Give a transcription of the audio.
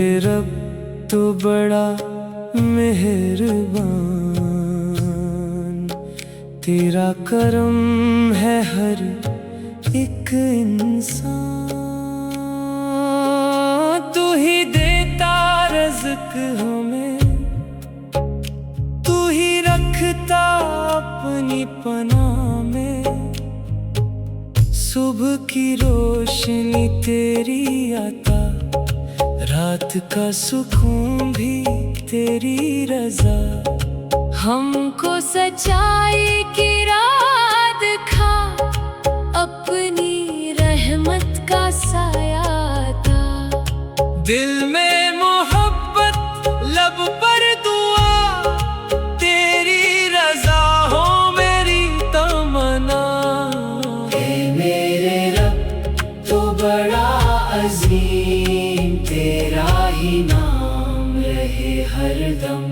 रब तो बड़ा मेहरबान, तेरा करम है हर एक इंसान। तू ही देता रज़्क हमें, तू ही रखता अपनी पनाह में। सुबह की रोशनी तेरी आता, रात का सुकून भी तेरी रज़ा। हमको सच्चाई की राह दिखा, अपनी रहमत का साया था। दिल में मोहब्बत, लब पर दुआ, तेरी रज़ा हो मेरी तमन्ना। ऐ मेरे रब तो बड़ा अज़ीम, तेरा ही नाम रहे हरदम।